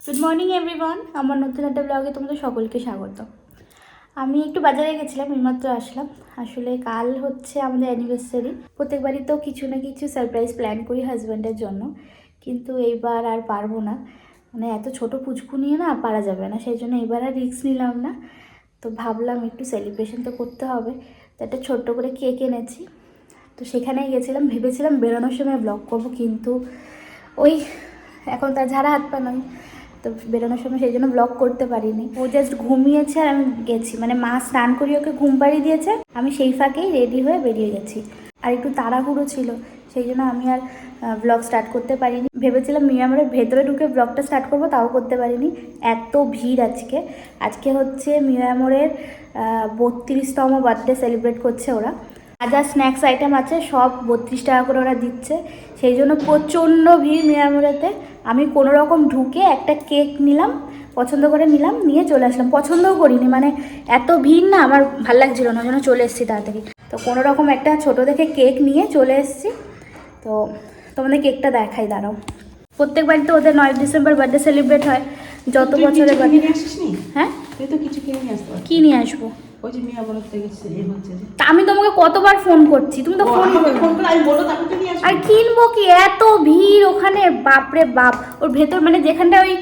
Good morning everyone, আমার নতুন একটা ব্লগে তোমাদের সকলকে স্বাগত। আমি একটু বাজারে গেছিলাম, এইমাত্র আসলাম। আসলে কাল হচ্ছে আমাদের অ্যানিভার্সারি। প্রত্যেকবারই তো কিছু না কিছু সারপ্রাইজ প্ল্যান করি হাজব্যান্ডের জন্য, কিন্তু এইবার আর পারবো না। মানে এত ছোট পুচকু নিয়ে না পারা যাবে না, সেই জন্য এবার আর রিস্ক নিলাম না। তো ভাবলাম একটু সেলিব্রেশন তো করতে হবে, তো একটা ছোট্ট করে কেক এনেছি। তো সেখানেই গেছিলাম, ভেবেছিলাম বেরোনোর সময় ব্লগ করবো, কিন্তু ওই এখন তার ঝাড়া হাত পা নয়, তো বেরোনোর সময় সেই জন্য ব্লগ করতে পারিনি। ও জাস্ট ঘুমিয়েছে আর আমি গেছি, মানে মা স্নান করিয়ে ওকে ঘুম পাড়িয়ে দিয়েছে, আমি সেই ফাঁকেই রেডি হয়ে বেরিয়ে গেছি। আর একটু তাড়াহুড়ো ছিল, সেই জন্য আমি আর ব্লগ স্টার্ট করতে পারিনি। ভেবেছিলাম মিয়ামরের ভেতরে ঢুকে ব্লগটা স্টার্ট করবো, তাও করতে পারিনি, এত ভিড় আজকে। আজকে হচ্ছে মিয়ামরের 32তম বার্থডে সেলিব্রেট করছে ওরা। যা স্ন্যাক্স আইটেম আছে সব 32 টাকা করে ওরা দিচ্ছে, সেই জন্য প্রচণ্ড ভিড় মিয়ামোড়েতে। আমি কোনো রকম ঢুকে একটা কেক নিলাম, পছন্দ করে নিলাম, নিয়ে চলে আসলাম। পছন্দও করিনি, মানে এত ভিড় না, আমার ভাল লাগছিল না, জন্য চলে এসেছি তাড়াতাড়ি। তো কোনো রকম একটা ছোটো দেখে কেক নিয়ে চলে এসেছি। তো তোমাদের কেকটা দেখাই, দাঁড়াও। প্রত্যেক বাড়িতে ওদের 9 ডিসেম্বর বার্থডে সেলিব্রেট হয়, যত বছরের বার্থডে। হ্যাঁ, কি নিয়ে আসবো? আমি তোমাকে কতবার ফোন করছি, তুমি তো ফোন আর কিনবো কি, এত ভিড় ওখানে, বাপরে বাপ। ওর ভেতর মানে যেখানটা ওই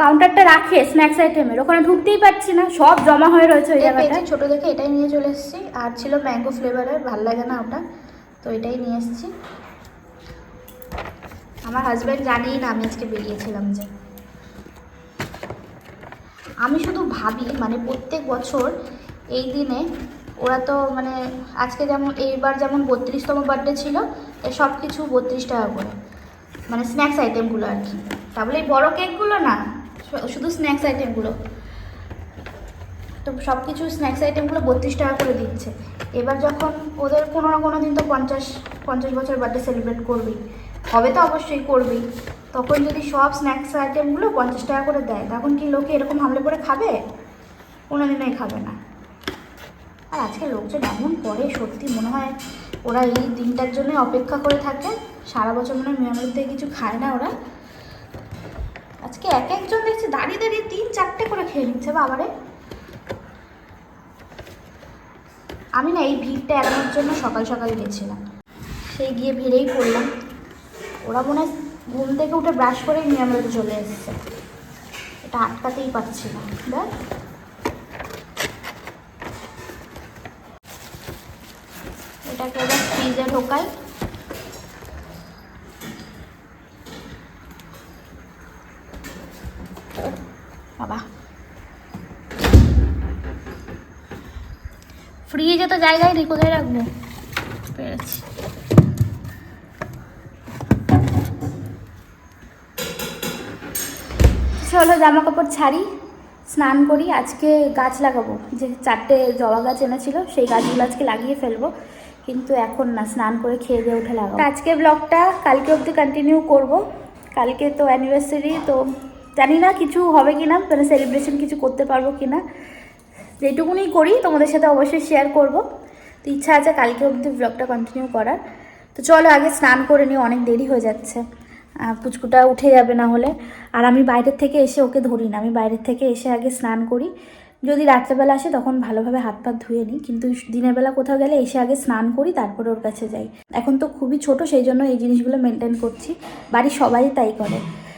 কাউন্টারটা রাখে স্ন্যাক্স আইটেমের, ওখানে ঢুকতেই পারছি না, সব জমা হয়ে রয়েছে ওই জায়গাটা। ছোটো দেখে এটাই নিয়ে চলে এসেছি, আর ছিল ম্যাঙ্গো ফ্লেভারের, ভাল লাগে না ওটা, তো এটাই নিয়ে এসেছি। আমার হাজব্যান্ড জানেই না আমি আজকে বেরিয়েছিলাম। যে আমি শুধু ভাবি, মানে প্রত্যেক বছর এই দিনে ওরা তো মানে আজকে যেমন এইবার যেমন 32তম বার্থডে ছিল, তাই সব কিছু 32 টাকা করে, মানে স্ন্যাক্স আইটেমগুলো আর কি। তাহলে এই বড়ো কেকগুলো না, শুধু স্ন্যাক্স আইটেমগুলো, তো সব কিছু স্ন্যাক্স আইটেমগুলো 32 টাকা করে দিচ্ছে। এবার যখন ওদের কোনো না কোনো দিন তো 50 বছর বার্থডে সেলিব্রেট করবেই, হবে তো অবশ্যই করবেই, তখন যদি সব স্ন্যাক্স আইটেমগুলো 50 টাকা করে দেয়, তখন কি লোকে এরকম হামলে করে খাবে? কোনো দিনই খাবে না। আর আজকে লোকজন এমন করে, সত্যি মনে হয় ওরা এই দিনটার জন্য অপেক্ষা করে থাকে। সারা বছর মনে হয় মেয়ের মধ্যে কিছু খায় না ওরা, আজকে এক একজন দেখছি দাঁড়িয়ে দাঁড়িয়ে 3-4টে করে খেয়ে নিচ্ছে বাবারে। আমি না এই ভিড়টা এড়ানোর জন্য সকাল সকাল গেছিলাম, সেই গিয়ে ভিড়েই পড়লাম। ওরা মনে হয় ঘুম থেকে উঠে ব্রাশ করেই নিয়মিত চলে এসছে, এটা আটকাতেই পারছি না। দেখ, এটাকে এবার ফ্রিজে ঢোকাই। বাবা, ফ্রিজে তো জায়গায় নেই, কোথায় রাখবো? পেরেছি। চলো জামা কাপড় ছাড়ি, স্নান করি। আজকে গাছ লাগাবো, যে 4টে জবা গাছ এনেছিল সেই গাছগুলো আজকে লাগিয়ে ফেলবো, কিন্তু এখন না, স্নান করে খেয়ে দিয়ে উঠে লাগাবো। আজকে ব্লগটা কালকে অবধি কন্টিনিউ করব। কালকে তো অ্যানিভার্সারি, তো জানি না কিছু হবে কি না, মানে সেলিব্রেশন কিছু করতে পারবো কি না। যেটুকুনি করি তোমাদের সাথে অবশ্যই শেয়ার করব। তো ইচ্ছা আছে কালকে অবধি ব্লগটা কন্টিনিউ করার। তো চলো আগে স্নান করে নিই, অনেক দেরি হয়ে যাচ্ছে, পুচকুটা উঠে যাবে না হলে। আর আমি বাইরের থেকে এসে ওকে ধরি না, আমি বাইরের থেকে এসে আগে স্নান করি। যদি রাত্রেবেলা আসে তখন ভালোভাবে হাত পা ধুয়ে নিই, কিন্তু দিনের বেলা কোথাও গেলে এসে আগে স্নান করি, তারপরে ওর কাছে যাই। এখন তো খুবই ছোট, সেই জন্য এই জিনিসগুলো মেনটেন করছি, বাড়ির সবাই তাই করে।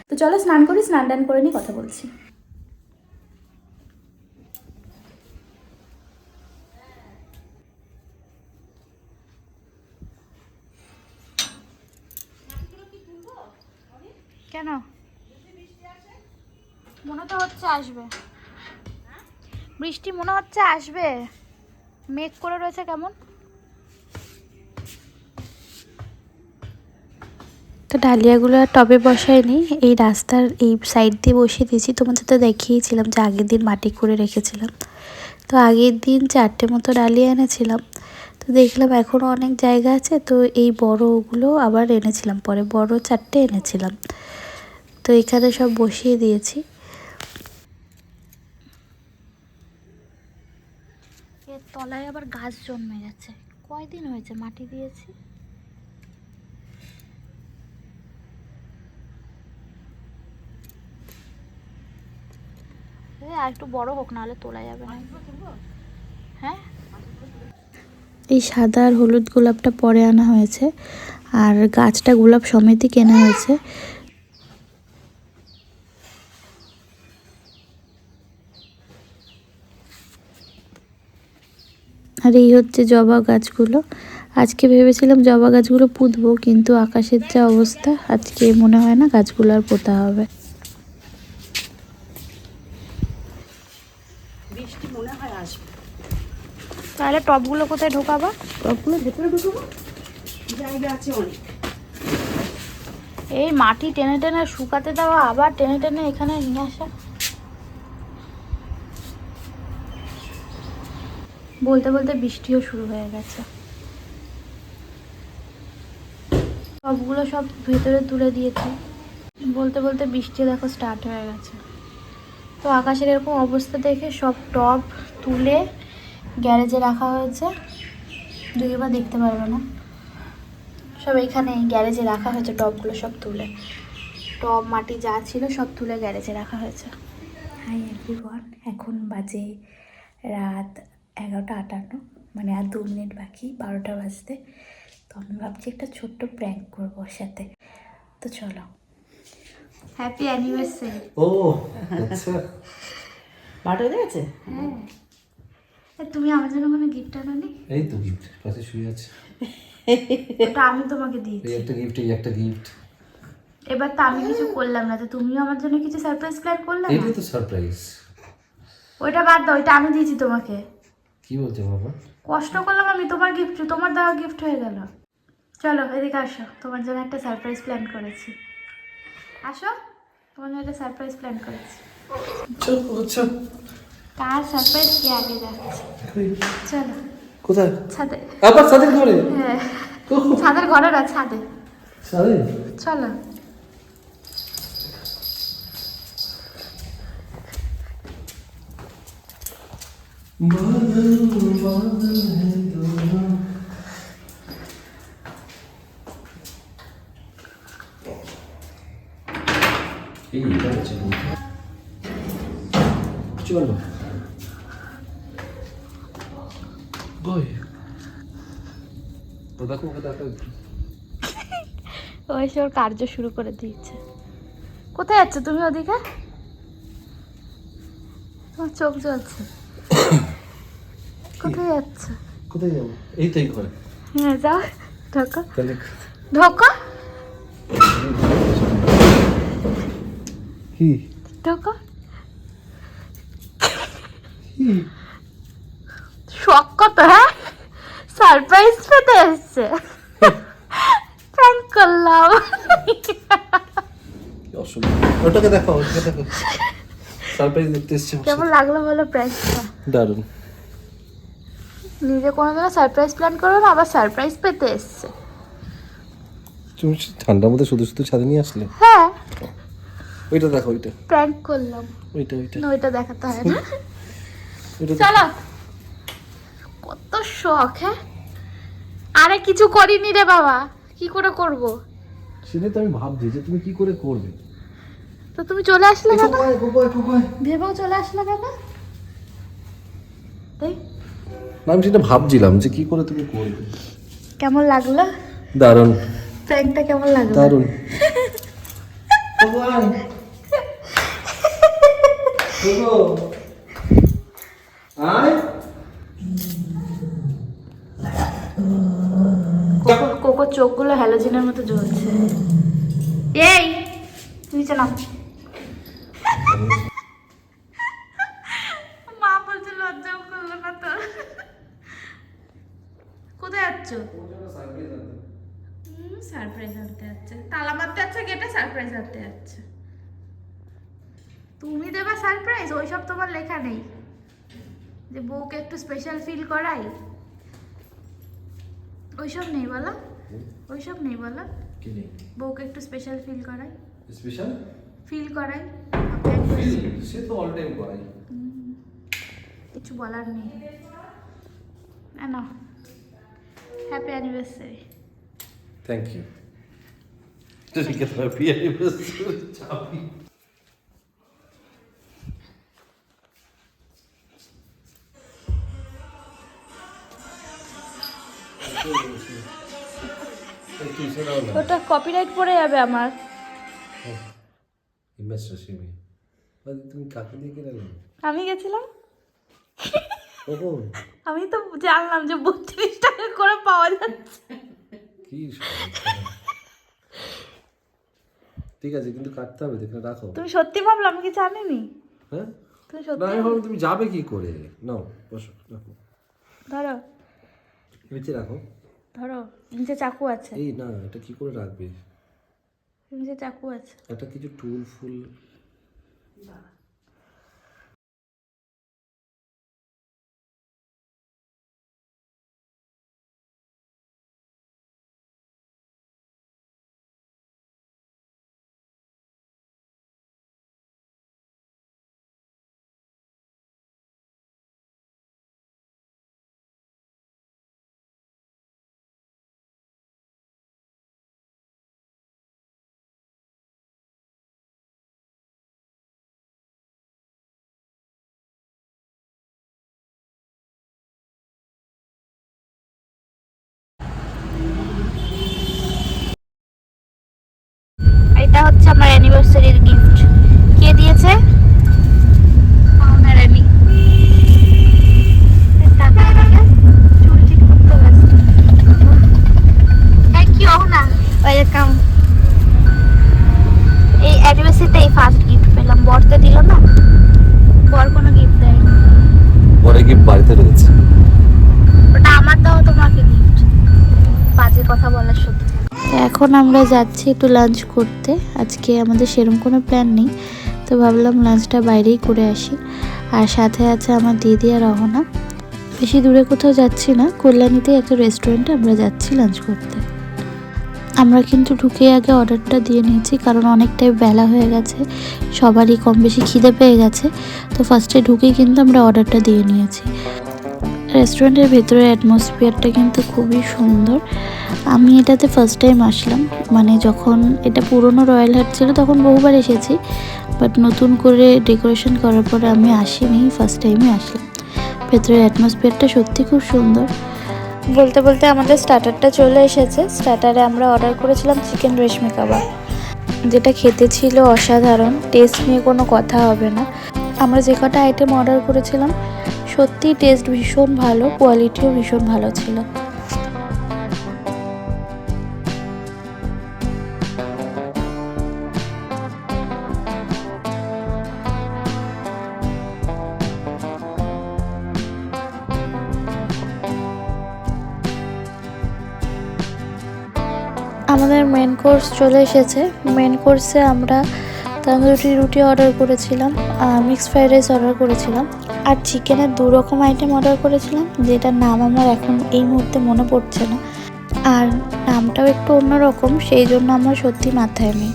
তো চলো স্নান করি, স্নান টান করে নিই, কথা বলছি। কেন? মনে তো হচ্ছে আসবে, বৃষ্টি মনে হচ্ছে আসবে, মেঘ করে রয়েছে কেমন। তো ডালিয়াগুলো আর টবে বসায়নি, এই রাস্তার এই সাইড দিয়ে বসিয়ে দিয়েছি। তোমাদের তো দেখিয়েছিলাম যে আগের দিন মাটি করে রেখেছিলাম, তো আগের দিন 4টে মতো ডালিয়া এনেছিলাম। তো দেখলাম এখনও অনেক জায়গা আছে, তো এই বড়গুলো আবার এনেছিলাম, পরে বড় 4টে এনেছিলাম, তো এখানে সব বসিয়ে দিয়েছি। এর তলায় আবার গাছ জন্মে গেছে, কয়দিন হয়েছে মাটি দিয়েছি। আর একটু বড় হোক, নাহলে তোলা যাবে না। হ্যাঁ, এই সাদা আর হলুদ গোলাপটা পরে আনা হয়েছে, আর গাছটা গোলাপ সমেতই কেনা হয়েছে। আর এই হচ্ছে জবা গাছগুলো। আজকে ভেবেছিলাম জবা গাছগুলো পুঁতবো, কিন্তু আকাশের যা অবস্থা আজকে মনে হয় না গাছগুলো আর পোঁতা হবে। বৃষ্টি মনে হয় আসবে। তাহলে টবগুলো কোথায় ঢোকাবা? টবগুলো ভেতরে ঢুকবো, জায়গা আছে অনেক। এই মাটি টেনে টেনে শুকাতে দেওয়া, আবার টেনে টেনে এখানে নিয়ে আসা। বলতে বলতে বৃষ্টিও শুরু হয়ে গেছে। সবগুলো সব ভেতরে তুলে দিয়েছি, বলতে বলতে বৃষ্টি দেখো স্টার্ট হয়ে গেছে। তো আকাশের এরকম অবস্থা দেখে সব টব তুলে গ্যারেজে রাখা হয়েছে। যদিও বা দেখতে পারবে না, সব এখানে গ্যারেজে রাখা হয়েছে। টবগুলো সব তুলে, টব মাটি যা ছিল সব তুলে গ্যারেজে রাখা হয়েছে। হাই এভরিওয়ান, এখন বাজে রাত 11:58, মানে আর 2 মিনিট বাকি 12টা বাজতে। তো আমি ভাবছি একটা ছোট্ট প্র্যাঙ্ক করবো ওর সাথে। তো চলো, হ্যাপি অ্যানিভার্সারি। ও আচ্ছা, বাট হয়ে গেছে। হ্যাঁ, তুমি আমার জন্য কোনো গিফট আনোনি? এই তো গিফট পাশে শুয়ে আছে। ওটা আমি তোমাকে এই দিয়েছি। একটা গিফট, এই একটা গিফট। এবার তো আমি কিছু করলাম না, তো তুমিও আমার জন্য কিছু সারপ্রাইজ প্ল্যান করলে না? এইটাই তো সারপ্রাইজ। ওইটা বাদ দাও, ওইটা আমি দিয়েছি তোমাকে। কি বলছো বাবা? কষ্ট করলাম আমি, তোমার গিফট, তোমার দেওয়া গিফট হয়ে গেল। চলো এদিকে আসো, তোমার জন্য একটা সারপ্রাইজ প্ল্যান করেছি। আসো, তোমার জন্য একটা সারপ্রাইজ প্ল্যান করেছি। চল। কার সারপ্রাইজ কে আগে যাচ্ছে? চলো কোথায়? ছাদে। আবার সাদের ঘরে? হ্যাঁ, ছাদের ঘরে না, ছাদে। সাদে? চলো। এই এটা হচ্ছে চলো। বই ও দেখো, ওকে দেখো। ও এসে ওর কার্য শুরু করে দিয়েছে। কোথায় যাচ্ছ তুমি ওদিকে? তোমার চোখ জ্বলছে। কোথায় যাচ্ছ? কোথায় যাবো? এই তো এই ঘরে। হ্যাঁ যাও, ঢোকো তাহলে ঢোকো কি ঢোকো। কি শখ কত, হ্যাঁ? সারপ্রাইজ পেতে এসছে, প্র্যাঙ্ক করলাম। অসুবিধা? ওটাকে দেখো, ওটাকে দেখো, সারপ্রাইজ দেখতে এসছে। কেমন লাগলো বলো প্র্যাঙ্কটা? দারুণ। নিজে কোনোদিনও সারপ্রাইজ প্ল্যান করো না, আবার সারপ্রাইজ পেতে এসছে। তুমি ঠান্ডার মধ্যে শুধু শুধু ছাদে নিয়ে আসলে? হ্যাঁ, ওইটা দেখো, ওইটা প্র্যাঙ্ক করলাম। ওইটা ওইটা না, ওইটা দেখাতে হয় না। ওইটা চলো, কত শখ। হ্যাঁ, আরে কিছু করিনি রে বাবা, কি করে করব? সেটাই তো আমি ভাবছি যে তুমি কি করে করবে। তো তুমি চলে আসলে কেন? কোথায়? ভেবেও চলে আসলে কেন? তাই না, আমি সেটা ভাবছিলাম যে কি করে তুমি করবে। কেমন লাগলো দারুণ। প্র্যাঙ্কটা? কেমন লাগলো? দারুণ। কোকো চোখগুলো হ্যালোজেনের মতো জ্বলছে। এই নিচে নাও। মা বলছে লজ্জাও করলো না তোর। কোথায় যাচ্ছ? সারপ্রাইজ আনতে যাচ্ছে, তালা মারতে যাচ্ছে গেটে, সারপ্রাইজ আনতে যাচ্ছে। তুমি দেবা সারপ্রাইজ? ওইসব তোমার লেখা নেই যে বউকে একটু স্পেশাল ফিল করাই, ওইসব নেই বলো, ওইসব নেই বলো। কি নেই? বউকে একটু স্পেশাল ফিল করাই, স্পেশাল ফিল করাই। সে তো অল টাইম করাই। কিছু বলার নেই। না, হ্যাপি অ্যানিভার্সারি। Thank you. ঠিক আছে, হ্যাপি অ্যানিভার্সারি। চাবি ওটা কপিরাইট পড়ে যাবে আমার। তুমি কাকে দিয়ে গেলে? আমি গেছিলাম। কখন? আমি তো জানলাম যে 32 টাকা করে পাওয়া যাচ্ছে। কি ঠিক আছে, কিন্তু কাটতে হবে, দেখে রাখো। তুমি সত্যি ভাবলে আমি কি জানিনি? হ্যাঁ, তুমি না সত্যি আমি ভাবলাম তুমি যাবে কি করে। নাও বসো, রাখো, ধরো নিচে রাখো। ধরো, নিচে চাকু আছে। এই না, এটা কি করে রাখবে? নিচে চাকু আছে। একটা কিছু টুল ফুল। এটা হচ্ছে আমার অ্যানিভার্সারির গিফট। কে দিয়েছে? পাওনারানি। চুল ঠিক করতে ব্যস্ত। Thank you Ahana. ওয়েলকাম। এই অ্যানিভার্সারিতে এই ফার্স্ট গিফট পেলাম। বর তো দিল না, বর কোনো গিফট দেয়নি। পরে গিফট বাড়িতে রয়েছে। ওটা আমার দাও, তোমাকে গিফট। বাজে কথা বলার শুধু। এখন আমরা যাচ্ছি একটু লাঞ্চ করতে। আজকে আমাদের সেরকম কোনো প্ল্যান নেই, তো ভাবলাম লাঞ্চটা বাইরেই করে আসি। আর সাথে আছে আমার দিদি আর রহনা। বেশি দূরে কোথাও যাচ্ছি না, কল্যাণীতে একটা রেস্টুরেন্টে আমরা যাচ্ছি লাঞ্চ করতে। আমরা কিন্তু ঢুকে আগে অর্ডারটা দিয়ে নিয়েছি, কারণ অনেকটাই বেলা হয়ে গেছে, সবারই কম বেশি খিদে পেয়ে গেছে। তো ফার্স্টে ঢুকেই কিন্তু আমরা অর্ডারটা দিয়ে নিয়েছি। রেস্টুরেন্টের ভেতরের অ্যাটমসফিয়ারটা কিন্তু খুবই সুন্দর। আমি এটাতে ফার্স্ট টাইম আসলাম, মানে যখন এটা পুরনো রয়্যাল হাট ছিল তখন বহুবার এসেছি, বাট নতুন করে ডেকোরেশন করার পরে আমি আসিনি, ফার্স্ট টাইমে আসলাম। ভেতরের অ্যাটমসফিয়ারটা সত্যি খুব সুন্দর। বলতে বলতে আমাদের স্টার্টারটা চলে এসেছে। স্টার্টারে আমরা অর্ডার করেছিলাম চিকেন রেশমি কাবাব, যেটা খেতে ছিল অসাধারণ। টেস্ট নিয়ে কোনো কথা হবে না। আমরা যে কটা আইটেম অর্ডার করেছিলাম সত্যি টেস্ট ভীষণ ভালো, কোয়ালিটিও ভীষণ ভালো ছিল। আমাদের মেন কোর্স চলে এসেছে। মেন কোর্সে আমরা তন্দুরি রুটি অর্ডার করেছিলাম, মিক্সড ফ্রাইড রাইস অর্ডার করেছিলাম, আর চিকেনের 2 রকম আইটেম অর্ডার করেছিলাম, যেটার নাম আমার এখন এই মুহূর্তে মনে পড়ছে না। আর নামটাও একটু অন্যরকম, সেই জন্য আমার সত্যি মাথায় নেই।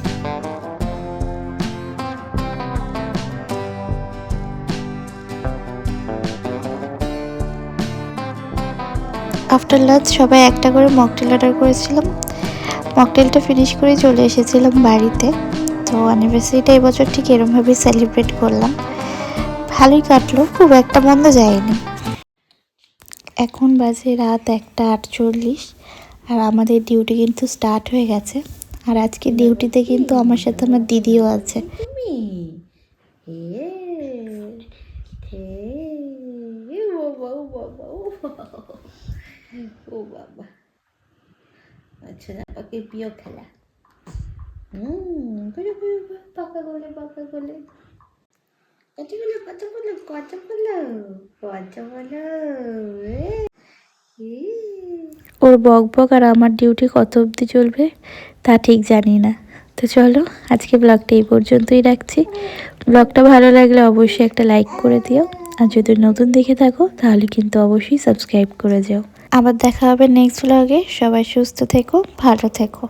আফটার লাঞ্চ সবাই একটা করে মকটেল অর্ডার করেছিলাম। মকটেলটা ফিনিশ করে চলে এসেছিলাম বাড়িতে। তো অ্যানিভার্সারিটা এবছর ঠিক এরমভাবেই সেলিব্রেট করলাম। ভালোই কাটলো, খুব একটা মন্দ যায়নি। এখন বাজে রাত 1:48, আর আমাদের ডিউটি কিন্তু স্টার্ট হয়ে গেছে। আর আজকে ডিউটিতে কিন্তু আমার সাথে আমার দিদিও আছে। ও বাবা, আচ্ছা পাকে প্রিয় খেলা। পাকা গোলে পাকা গোলে, কত বলো কত বলো কত বলো কত বলো। ওর বক বক আর আমার ডিউটি কত অবধি চলবে তা ঠিক জানি না। তো চলো আজকে ব্লগটা এই পর্যন্তই রাখছি। ব্লগটা ভালো লাগলে অবশ্যই একটা লাইক করে দিও, আর যদি নতুন দেখে থাকো তাহলে কিন্তু অবশ্যই সাবস্ক্রাইব করে যাও। আবার দেখা হবে নেক্সট ব্লগে। সবাই সুস্থ থেকো, ভালো থেকো।